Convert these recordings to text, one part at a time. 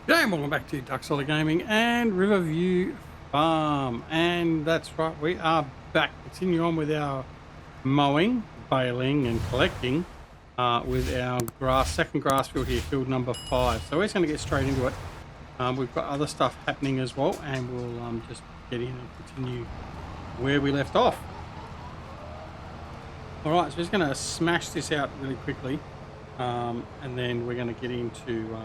G'day and welcome back to Duck Solid Gaming and Riverview Farm. And that's right, we are back. Continue on with our mowing, baling and collecting with our second grass field here, field number 5. So we're just going to get straight into it. We've got other stuff happening as well, and we'll just get in and continue where we left off. All right, so we're just going to smash this out really quickly, and then we're going to get into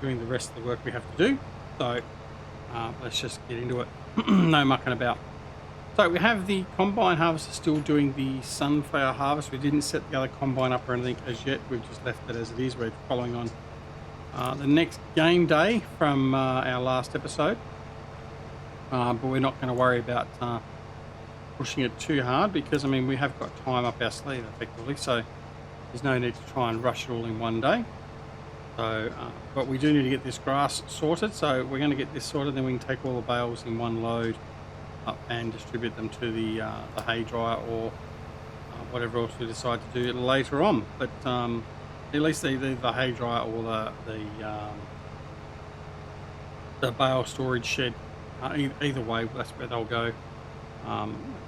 doing the rest of the work we have to do. So let's just get into it. No mucking about. So we have the combine harvester still doing the sunflower harvest. We didn't set the other combine up or anything as yet. We've just left it as it is. We're following on the next game day from our last episode. But we're not going to worry about pushing it too hard because, I mean, we have got time up our sleeve effectively. So there's no need to try and rush it all in one day. So, but we do need to get this grass sorted, so we're going to get this sorted, then we can take all the bales in one load up and distribute them to the hay dryer or whatever else we decide to do later on. But at least the hay dryer or the bale storage shed, either way, that's where they'll go.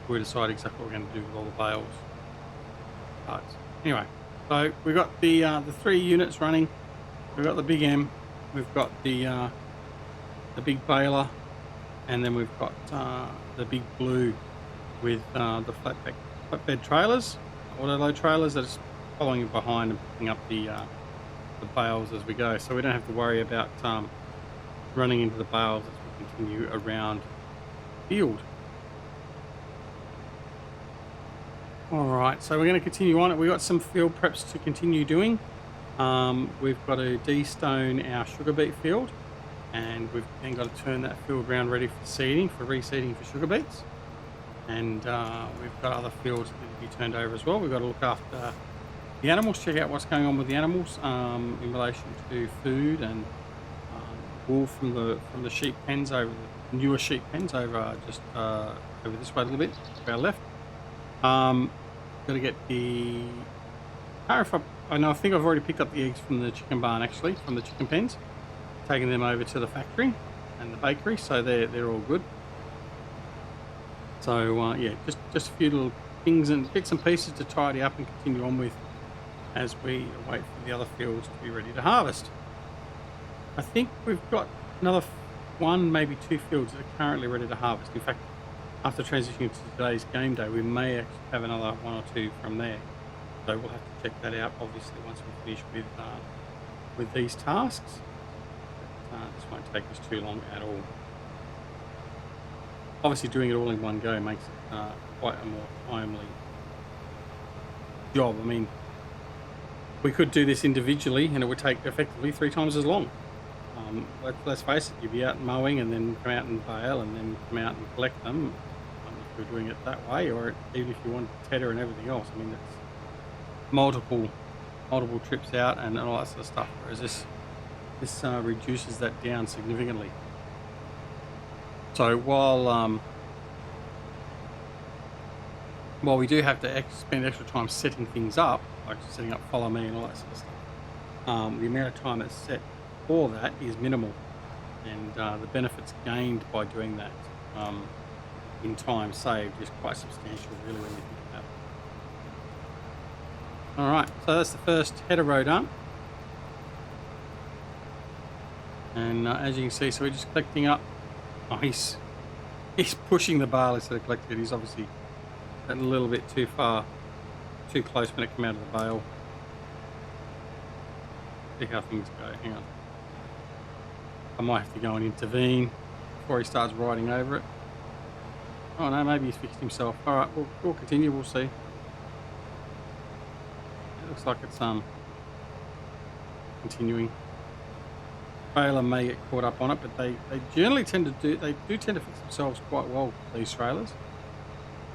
We decide exactly what we're going to do with all the bales. But anyway, so we've got the 3 units running. We've got the big M, we've got the big baler, and then we've got the big blue with the flatbed trailers, auto load trailers that are following behind and picking up the bales as we go. So we don't have to worry about running into the bales as we continue around the field. All right, so we're going to continue on it. We've got some field preps to continue doing. We've got to de-stone our sugar beet field, and we've then got to turn that field around ready for seeding, for reseeding for sugar beets. And we've got other fields that need to be turned over as well. We've got to look after the animals, check out what's going on with the animals in relation to food and wool from the sheep pens, over the newer sheep pens over just over this way a little bit to our left. Got to get the I think I've already picked up the eggs from the chicken barn, actually, from the chicken pens, taking them over to the factory and the bakery, so they're all good. So yeah, just a few little things and bits and pieces to tidy up and continue on with as we wait for the other fields to be ready to harvest. I think we've got another 1, maybe 2 fields that are currently ready to harvest. In fact, after transitioning to today's game day, we may actually have another 1 or 2 from there. So we'll have to check that out, obviously, once we finish with these tasks. But, this won't take us too long at all. Obviously, doing it all in one go makes it quite a more timely job. I mean, we could do this individually, and it would take effectively 3 times as long. Let's face it, you'd be out mowing and then come out and bale and then come out and collect them if you're doing it that way, or even if you want tedder and everything else. I mean, it's multiple trips out and all that sort of stuff, whereas this reduces that down significantly. So while we do have to spend extra time setting things up, like setting up follow me and all that sort of stuff, the amount of time that's set for that is minimal, and the benefits gained by doing that in time saved is quite substantial, really, when you think about it. All right, so that's the first header row done. And as you can see, so we're just collecting up. Oh, he's pushing the bale instead of collecting it. He's obviously a little bit too close when it came out of the bale. See how things go. Hang on. I might have to go and intervene before he starts riding over it. Oh no, maybe he's fixed himself. All right, we'll continue. We'll see. It looks like it's continuing. Trailer may get caught up on it, but they generally tend to fix themselves quite well, these trailers.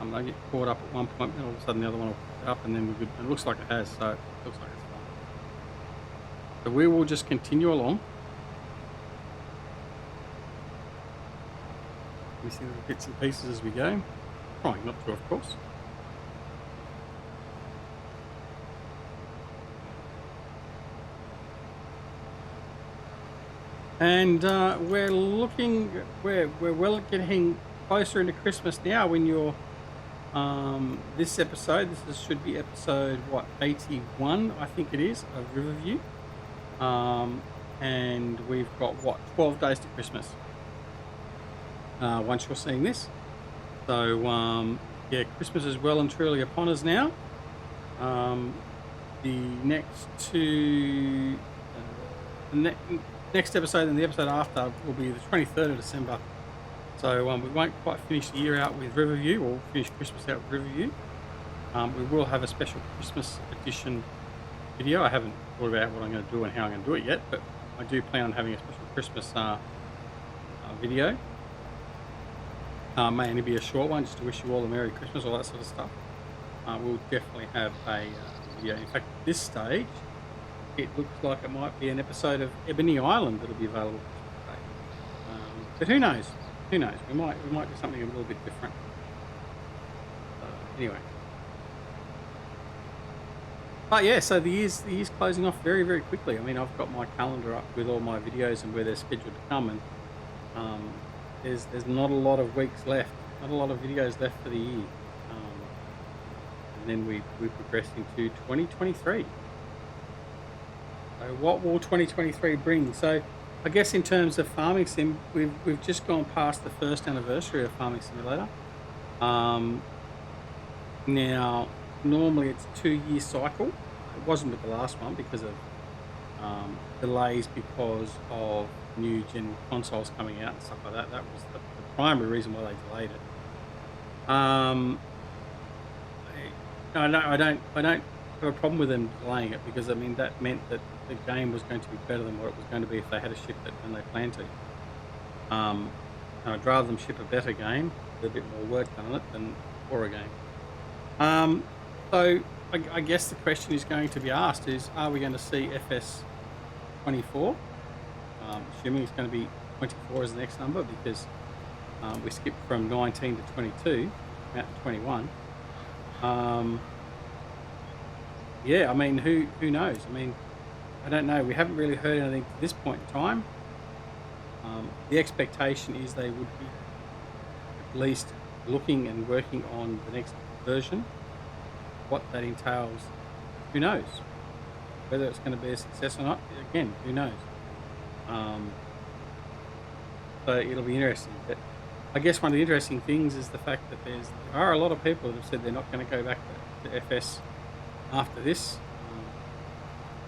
They get caught up at one point, and all of a sudden the other one will pick it up, and then we're good. It looks like it has, so it looks like it's fine. So we will just continue along. Missing little bits and pieces as we go. Trying not to, of course. And we're well getting closer into Christmas now. When you're this episode, should be episode what, 81, I think it is, of Riverview. And we've got what, 12 days to Christmas. Once you're seeing this, so yeah, Christmas is well and truly upon us now. The next two, next episode and the episode after will be the 23rd of December. So we won't quite finish the year out with Riverview, or finish Christmas out with Riverview. We will have a special Christmas edition video. I haven't thought about what I'm going to do and how I'm going to do it yet, but I do plan on having a special Christmas video. May only be a short one, just to wish you all a Merry Christmas, all that sort of stuff. We'll definitely have a video. In fact, at this stage, it looks like it might be an episode of Ebony Island that'll be available today. But who knows? Who knows? We might do something a little bit different. Anyway. But yeah, so the year's closing off very, very quickly. I mean, I've got my calendar up with all my videos and where they're scheduled to come, and there's not a lot of weeks left, not a lot of videos left for the year. And then we progress into 2023. So what will 2023 bring? So I guess in terms of Farming Sim, we've just gone past the first anniversary of Farming Simulator. Now, normally it's a 2-year cycle. It wasn't with the last one because of delays because of new gen consoles coming out and stuff like that. That was the primary reason why they delayed it. I don't have a problem with them delaying it, because I mean that meant that the game was going to be better than what it was going to be if they had shipped it when they planned to. I'd rather them ship a better game with a bit more work done on it than a poorer game. So I guess the question is going to be asked is, are we going to see FS24? Assuming it's going to be 24 as the next number, because we skipped from 19 to 22, out to 21. Yeah, I mean, who knows? I mean, I don't know. We haven't really heard anything to this point in time. The expectation is they would be at least looking and working on the next version. What that entails, who knows? Whether it's going to be a success or not, again, who knows? So it'll be interesting. But I guess one of the interesting things is the fact that there are a lot of people that have said they're not going to go back to FS after this.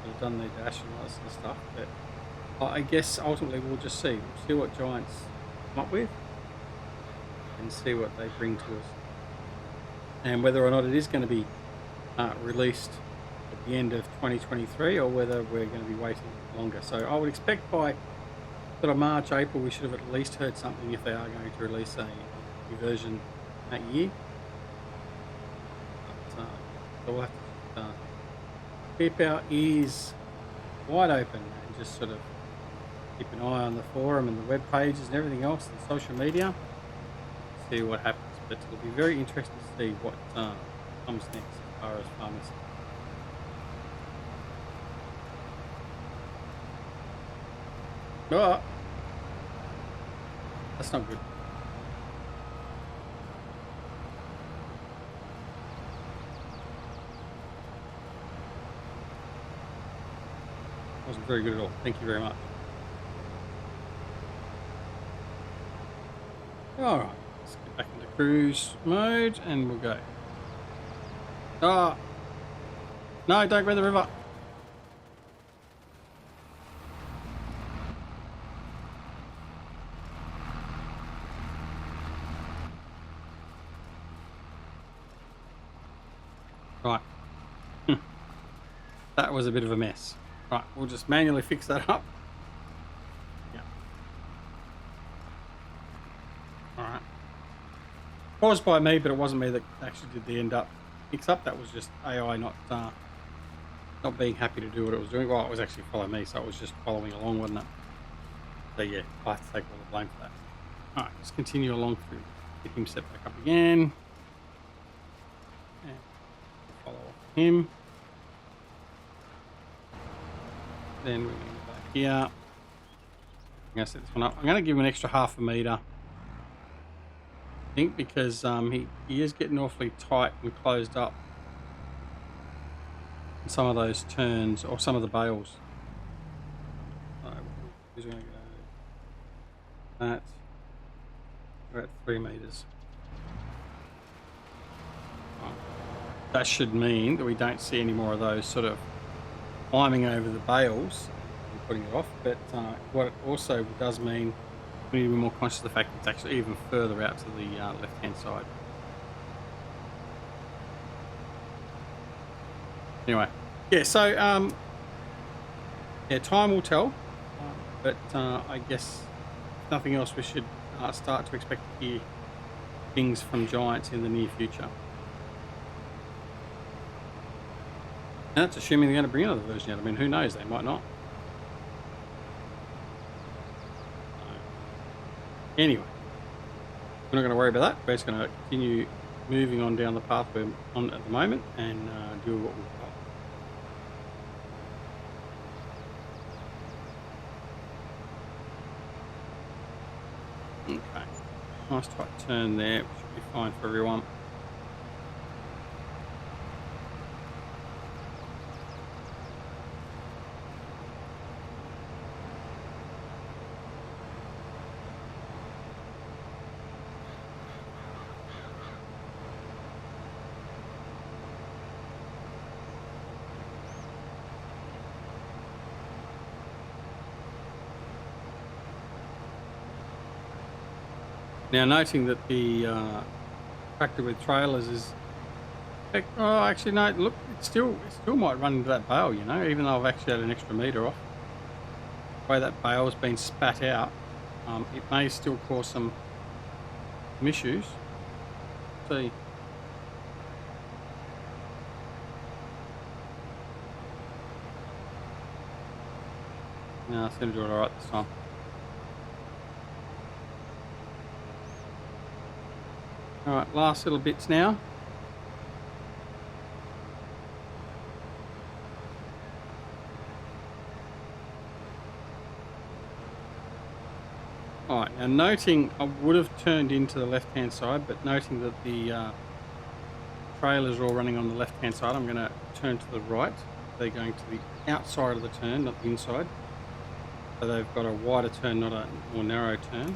They've done their dash and all that sort of stuff. But I guess ultimately we'll just see. We'll see what Giants come up with and see what they bring to us. And whether or not it is going to be released at the end of 2023, or whether we're going to be waiting longer. So I would expect by sort of March, April, we should have at least heard something if they are going to release a new version that year. But, so we'll have to keep our ears wide open and just sort of keep an eye on the forum and the web pages and everything else, and social media, see what happens. But it'll be very interesting to see what comes next as far as farmers. Oh, that's not good. Wasn't very good at all. Thank you very much. All right, let's get back into cruise mode and we'll go. Ah, no, don't go in the river. Right. That was a bit of a mess. Right, we'll just manually fix that up. Yeah. Alright. Caused by me, but it wasn't me that actually did the end up fix up. That was just AI not being happy to do what it was doing. Well, it was actually following me, so it was just following along, wasn't it? So yeah, I have to take all the blame for that. Alright, let's continue along through. Get him set back up again. And follow him. Then we're going to go back here. I'm going to set this one up. I'm going to give him an extra half a metre. I think because he is getting awfully tight and closed up in some of those turns or some of the bales. So he's going to go that. We're at 3 metres. Right. That should mean that we don't see any more of those sort of climbing over the bales and putting it off. But what it also does mean, we need to be more conscious of the fact that it's actually even further out to the left-hand side. Anyway, yeah, so yeah, time will tell, but I guess if nothing else, we should start to expect to hear things from Giants in the near future. And that's assuming they're going to bring another version out. I mean, who knows? They might not. Anyway, we're not going to worry about that. We're just going to continue moving on down the path we're on at the moment and do what we've got. Okay, nice tight turn there, which should be fine for everyone. Now, noting that the tractor with trailers is, oh, actually no, look, it still might run into that bale, you know, even though I've actually had an extra metre off. The way that bale's been spat out, it may still cause some issues. See. No, I seem to do it all right this time. All right, last little bits now. All right, now noting I would have turned into the left-hand side, but noting that the trailers are all running on the left-hand side, I'm going to turn to the right. They're going to the outside of the turn, not the inside. So they've got a wider turn, not a more narrow turn.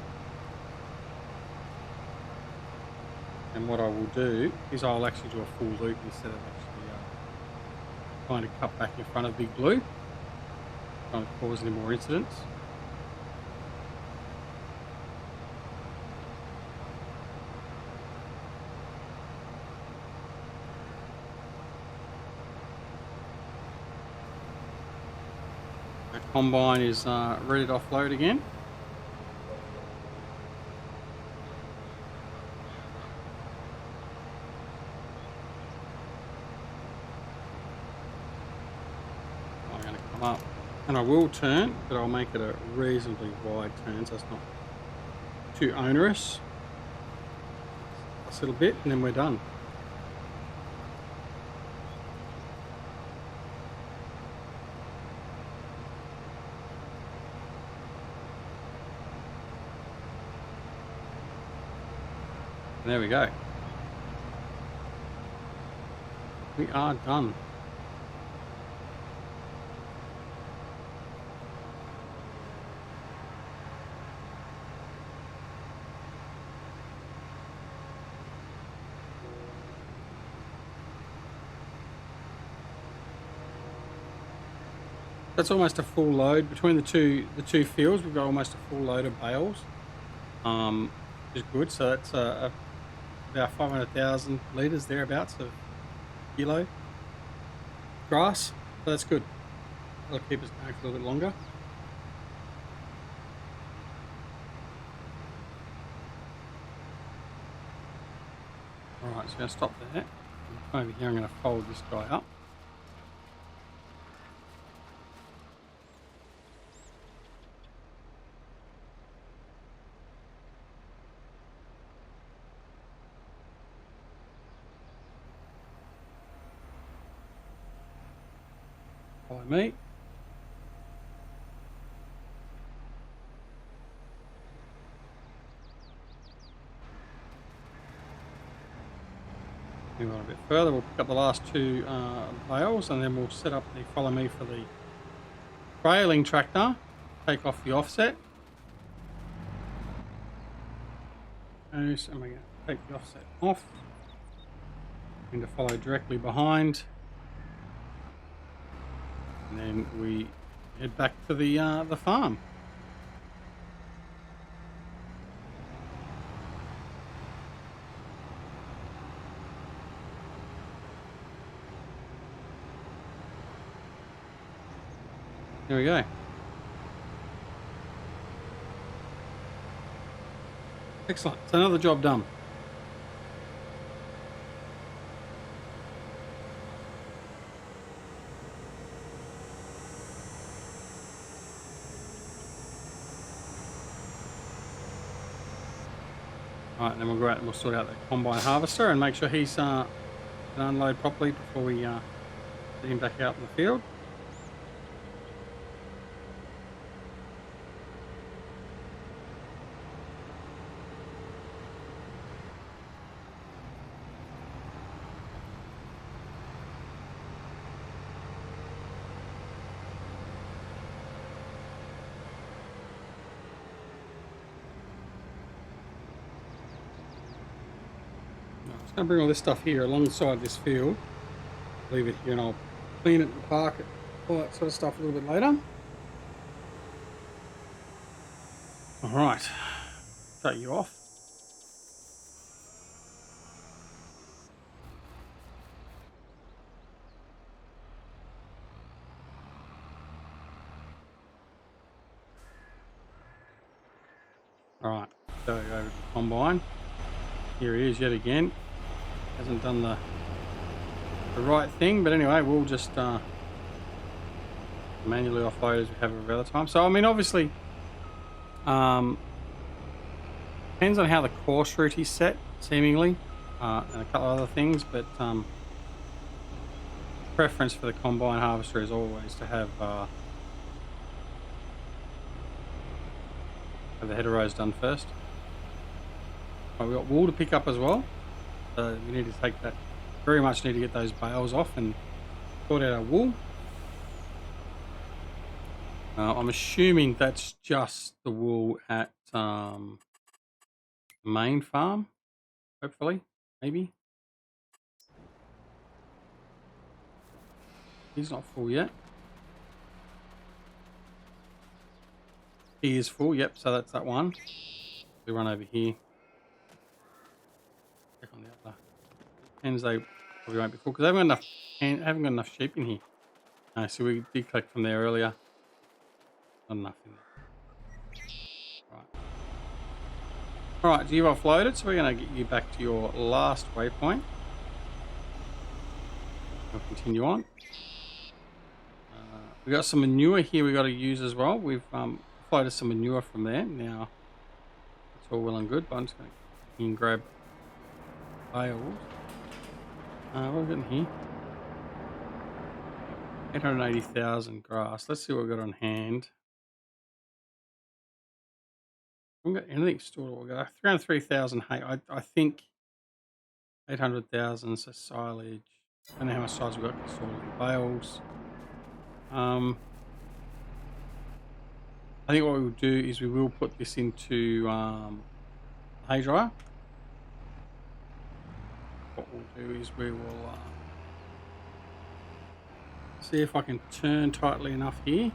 And what I will do is I'll actually do a full loop instead of actually trying to cut back in front of Big Blue, trying to cause any more incidents. The combine is ready to offload again. Up, and I will turn, but I'll make it a reasonably wide turn so it's not too onerous. Just a little bit and then we're done. And there we go. We are done. That's almost a full load between the two fields. We've got almost a full load of bales, which is good. So that's about 500,000 litres thereabouts of kilo grass. So that's good. That'll keep us going for a little bit longer. All right, so I'm going to stop there. Over here, I'm going to fold this guy up. Follow me. Move on a bit further. We'll pick up the last two bales, and then we'll set up the follow me for the trailing tractor. Take off the offset. And we're going to take the offset off. And to follow directly behind. And then we head back to the farm. There we go. Excellent. So another job done. All right, and then we'll go out and we'll sort out the combine harvester and make sure he's can unload properly before we get him back out in the field. I'm going to bring all this stuff here alongside this field, leave it here, and I'll clean it and park it, all that sort of stuff a little bit later. All right, shut you off. All right, go over to the combine. Here he is yet again. Hasn't done the right thing, but anyway, we'll just manually offload as we have every other time. So I mean, obviously, depends on how the course route is set, seemingly, and a couple of other things. But preference for the combine harvester is always to have the header rows done first. Right, we've got wool to pick up as well. So we need to take that, very much need to get those bales off and sort out our wool. I'm assuming that's just the wool at the main farm, hopefully, maybe. He's not full yet. He is full, yep, so that's that one. We run over here. Check on the other hens, they probably won't be full because I haven't got enough sheep in here. So we did collect from there earlier. Not enough in there. Alright, so you've offloaded, so we're going to get you back to your last waypoint. We'll continue on. We've got some manure here we've got to use as well. We've offloaded some manure from there. Now, it's all well and good, but I'm just going to grab bales. What have we got in here? 880,000 grass. Let's see what we've got on hand. We haven't got anything stored. We've got 303,000 hay. I think 800,000 so silage. I don't know how much silage we've got stored in bales. I think what we will do is we will put this into hay dryer. What we'll do is we will see if I can turn tightly enough here.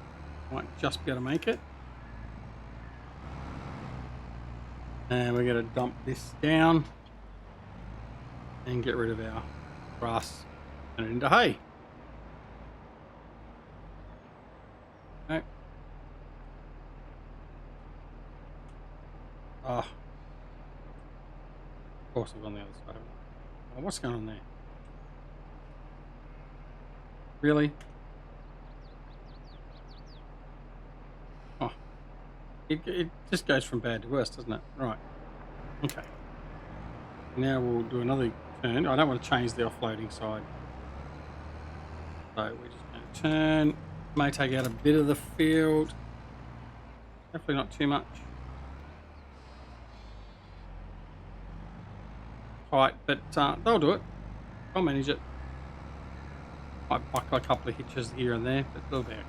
Might just be able to make it. And we're going to dump this down and get rid of our grass and it into hay. Okay. Of course I've gone the other side. Oh, what's going on there? Really? Oh. It just goes from bad to worse, doesn't it? Right. Okay. Now we'll do another turn. I don't want to change the offloading side. So we're just going to turn. May take out a bit of the field. Hopefully not too much. Tight, but they'll do it. I'll manage it. Might buckle a couple of hitches here and there, but they'll be okay.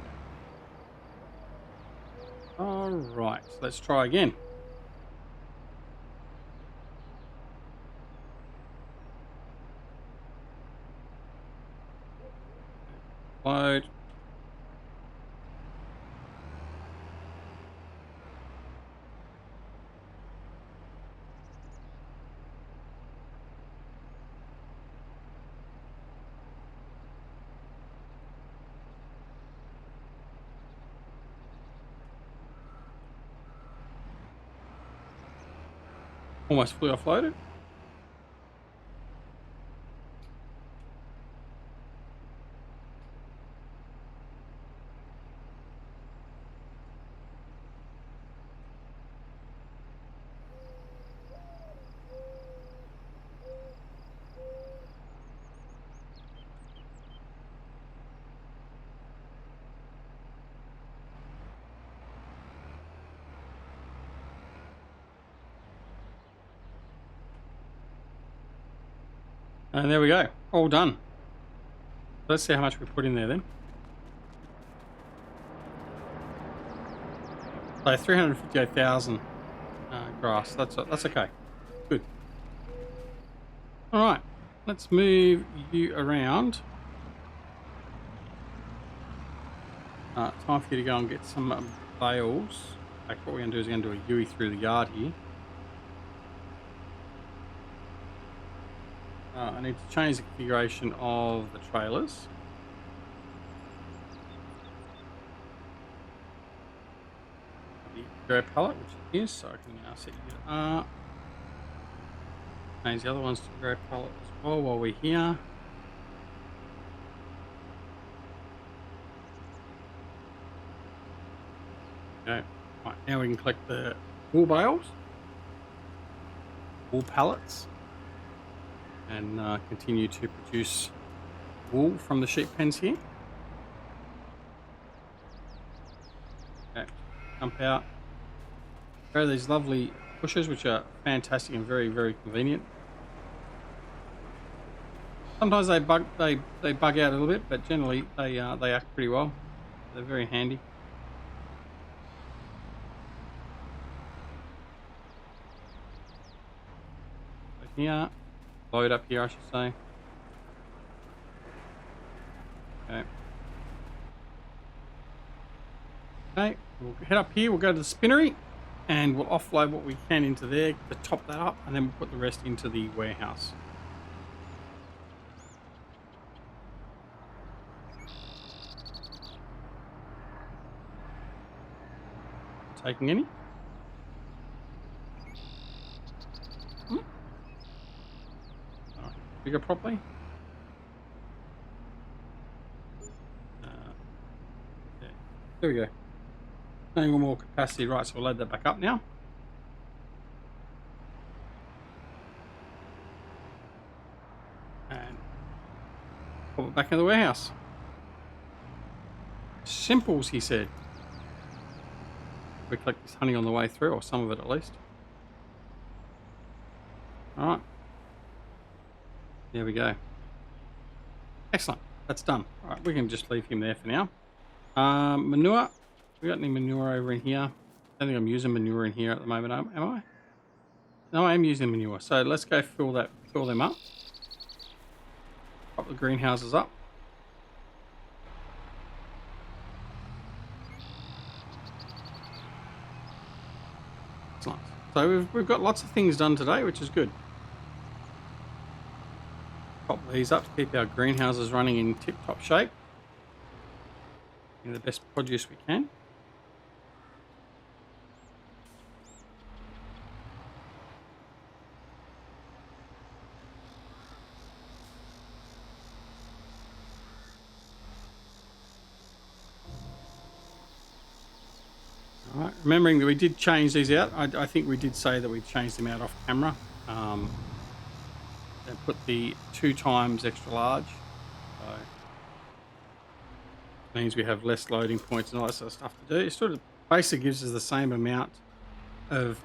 All right, so let's try again. Load. Almost fully offloaded. And there we go, all done. Let's see how much we put in there then. So 358,000 grass. That's okay. Good. All right, let's move you around. Time for you to go and get some bales. Like what we're going to do is we're going to do a U through the yard here. I need to change the configuration of the trailers. The grab pallet, which it is, so I can now set you change the other ones to grab pallet as well while we're here. Okay, right, now we can collect the wool bales, wool pallets, and continue to produce wool from the sheep pens here. Okay, dump out. There are these lovely pushers which are fantastic and very, very convenient. Sometimes they bug out a little bit, but generally they act pretty well. They're very handy. So here, load up here, I should say. Okay. Okay, we'll head up here, we'll go to the spinnery, and we'll offload what we can into there to top that up, and then we'll put the rest into the warehouse. Taking any? Bigger properly. Yeah. There we go. Any more capacity, right? So we'll load that back up now. And put it back in the warehouse. Simples, he said. We collect this honey on the way through, or some of it at least. All right. There we go. Excellent. That's done. All right, we can just leave him there for now. Manure. We got any manure over in here? I don't think I'm using manure in here at the moment, am I? No, I am using manure. So let's go fill them up. Pop the greenhouses up. Excellent. So we've got lots of things done today, which is good. Pop these up to keep our greenhouses running in tip-top shape. Getting the best produce we can. All right, remembering that we did change these out. I think we did say that we changed them out off camera. And put the 2 times extra large. So means we have less loading points and all that sort of stuff to do. It sort of basically gives us the same amount of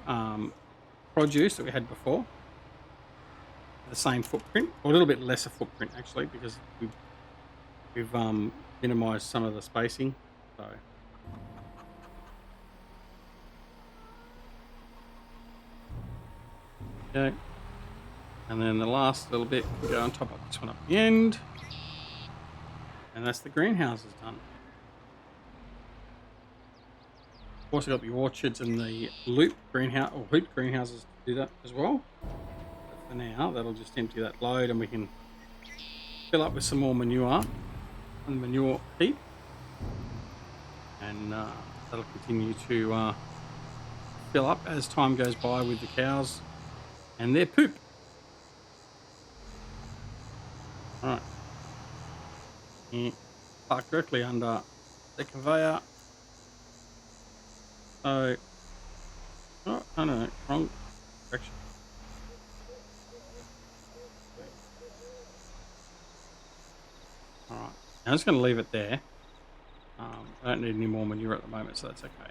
produce that we had before. the same footprint, or a little bit lesser footprint actually, because we've minimized some of the spacing. So okay, and then the last little bit we go on top of this one up the end, and that's the greenhouses done. Also got the orchards and the loop greenhouse or hoop greenhouses to do that as well. But for now, that'll just empty that load, and we can fill up with some more manure and manure heap, and that'll continue to fill up as time goes by with the cows and their poop. All right, yeah, park directly under the conveyor. So, oh no, wrong direction. All right, I'm just going to leave it there. I don't need any more manure at the moment, so that's okay.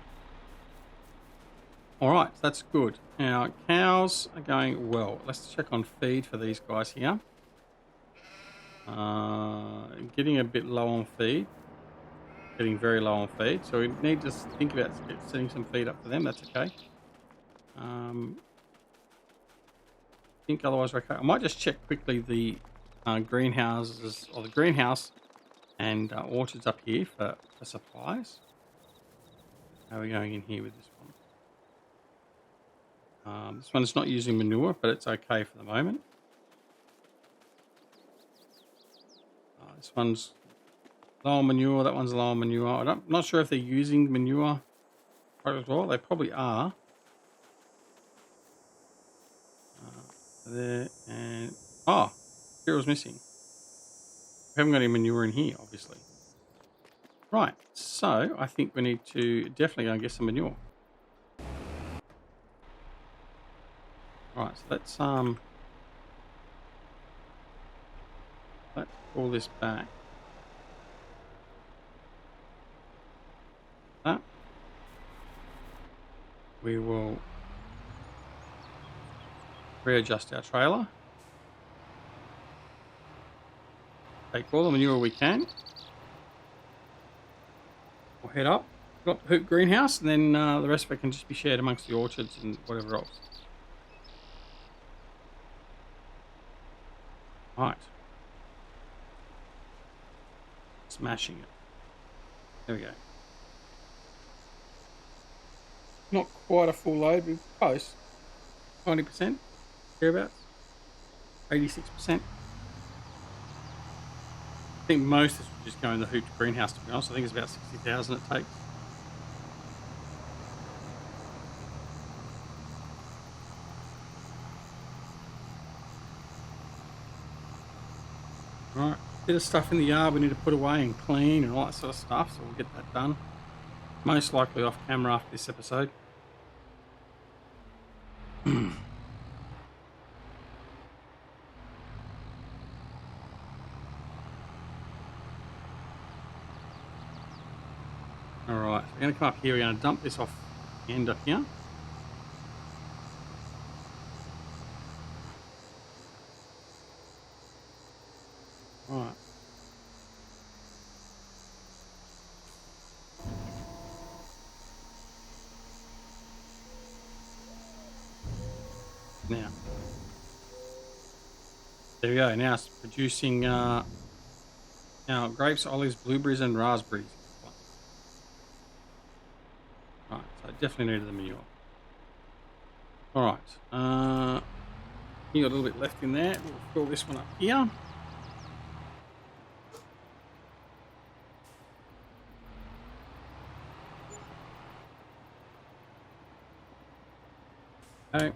All right, that's good. Now, cows are going well. Let's check on feed for these guys here. Getting a bit low on feed. Getting very low on feed. So we need to think about setting some feed up for them. That's okay. I think otherwise we're okay. I might just check quickly the greenhouses, or the greenhouse and orchards up here for supplies. How are we going in here with this one? This one's not using manure, but it's okay for the moment. This one's low on manure, that one's low on manure. I'm not sure if they're using manure as well. They probably are. There and cereal's missing. We haven't got any manure in here, obviously. Right, so I think we need to definitely go and get some manure. Right, so let's pull this back. That we will readjust our trailer. Take all the manure we can. We'll head up. Got the hoop greenhouse, and then the rest of it can just be shared amongst the orchards and whatever else. Right. Smashing it. There we go. Not quite a full load, we're close. 90%, thereabouts. 86%. I think most of this will just go in the hooped greenhouse, to be honest. I think it's about 60,000 it takes. Right, bit of stuff in the yard we need to put away and clean and all that sort of stuff, so we'll get that done. Most likely off camera after this episode. Alright, so we're going to come up here, we're going to dump this off the end up here. Alright. Now, there we go. Now it's producing now grapes, olives, blueberries, and raspberries. Right, so I definitely needed the manure. All right, you got a little bit left in there. We'll fill this one up here. Okay.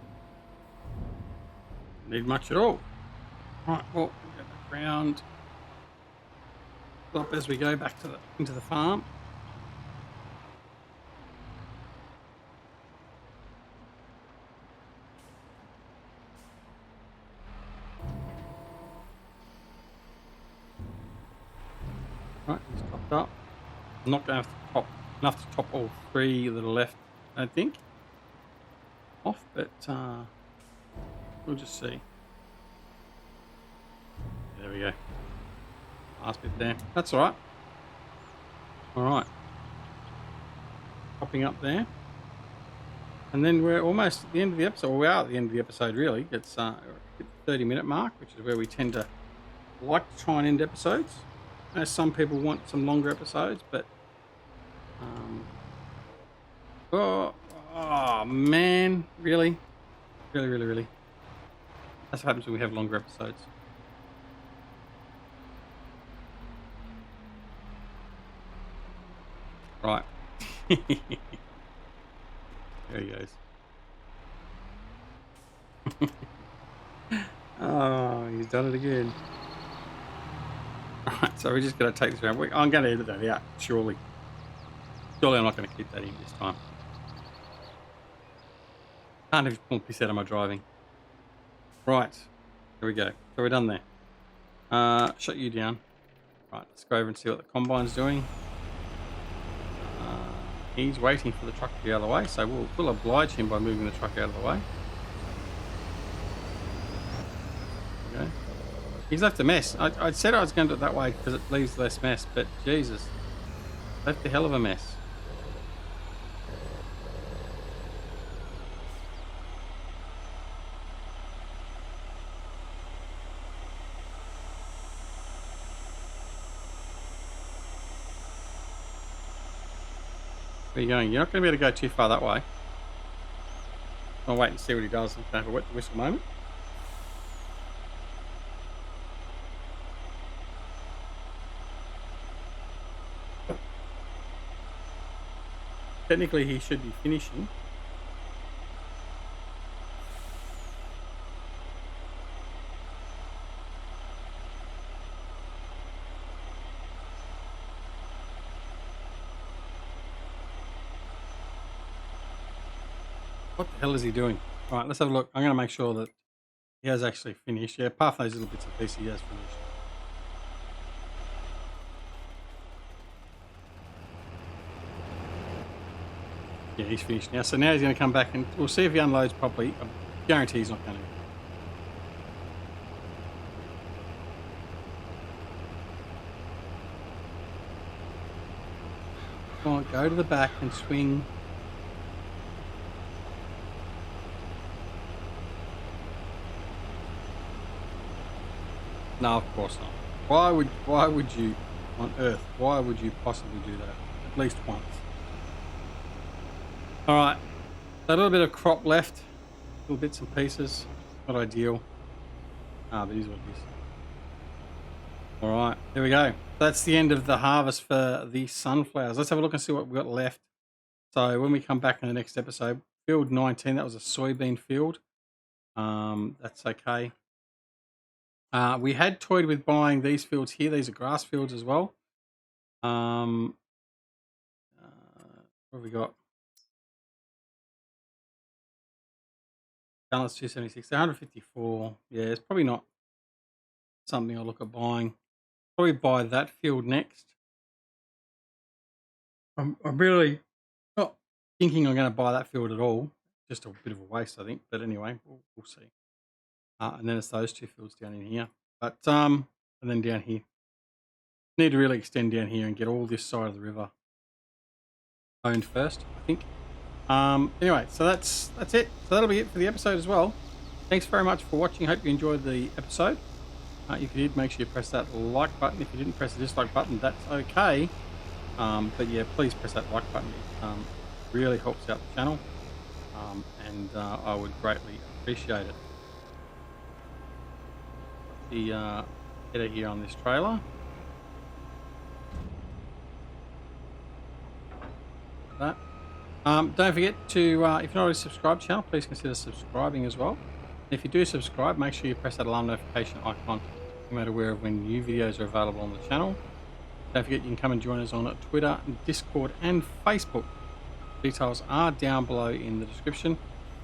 Need much at all. Right, well, we'll get that round up as we go back to into the farm. Right, it's topped up. I'm not going to have enough to top all three that are left, I don't think. Off, but we'll just see. There we go. Last bit there. That's all right. All right. Popping up there. And then we're almost at the end of the episode. Well, we are at the end of the episode, really. It's the 30-minute mark, which is where we tend to like to try and end episodes. I know some people want some longer episodes, but oh man, really? Really. That's what happens when we have longer episodes. Right. There he goes. Oh, he's done it again. Alright, so we're just going to take this around. I'm going to edit that out, surely. Surely I'm not going to keep that in this time. Can't even pull a piss out of my driving. Right, here we go. So we're done there. Shut you down. Right, let's go over and see what the combine's doing. He's waiting for the truck to be out of the way, so we'll oblige him by moving the truck out of the way. Okay. He's left a mess. I said I was going to do it that way because it leaves less mess, but Jesus, left a hell of a mess. Where are you going? You're not going to be able to go too far that way. I'll wait and see what he does. I'm going to have a wet whistle moment. Technically, he should be finishing. What the hell is he doing? All right, let's have a look. I'm going to make sure that he has actually finished. Yeah, apart from those little bits and pieces, he has finished. Yeah, he's finished now. So now he's going to come back and we'll see if he unloads properly. I guarantee he's not going to. Come on, go to the back and swing. No, of course not. Why would you on earth? Why would you possibly do that? At least once. All right, so a little bit of crop left, little bits and pieces. Not ideal. But it is what it is. All right, there we go. That's the end of the harvest for the sunflowers. Let's have a look and see what we've got left. So when we come back in the next episode, field 19, that was a soybean field. That's okay. We had toyed with buying these fields here. These are grass fields as well. What have we got? Balance 276, 154. Yeah, it's probably not something I'll look at buying. Probably buy that field next. I'm really not thinking I'm going to buy that field at all. Just a bit of a waste, I think. But anyway, we'll see. And then it's those two fields down in here. But and then down here. Need to really extend down here and get all this side of the river owned first, I think. Anyway, so that's it. So that'll be it for the episode as well. Thanks very much for watching. Hope you enjoyed the episode. If you did, make sure you press that like button. If you didn't press the dislike button, that's okay. But yeah, please press that like button. It really helps out the channel. And I would greatly appreciate it. The header here on this trailer. That. Don't forget to, if you're not already subscribed to the channel, please consider subscribing as well. And if you do subscribe, make sure you press that alarm notification icon no matter where when new videos are available on the channel. Don't forget you can come and join us on Twitter, Discord and Facebook. Details are down below in the description,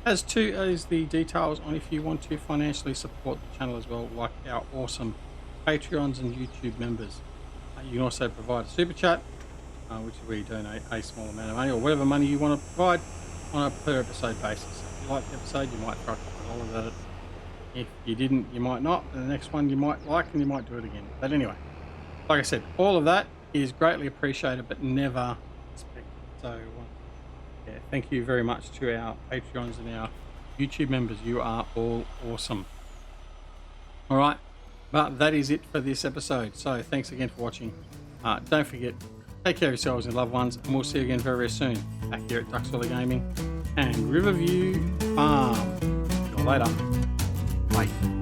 as too as the details on if you want to financially support the channel as well, like our awesome Patreons and YouTube members. You can also provide a super chat, which is where you donate a small amount of money or whatever money you want to provide on a per episode basis. If you like the episode, you might throw a couple of dollars at it. If you didn't, you might not. And the next one you might like and you might do it again. But anyway, like I said, all of that is greatly appreciated but never expected. So yeah, thank you very much to our Patreons and our YouTube members. You are all awesome. All right, but that is it for this episode. So thanks again for watching. Don't forget, take care of yourselves and loved ones, and we'll see you again very, very soon back here at Duxwiller Gaming and Riverview Farm. See you later. Bye.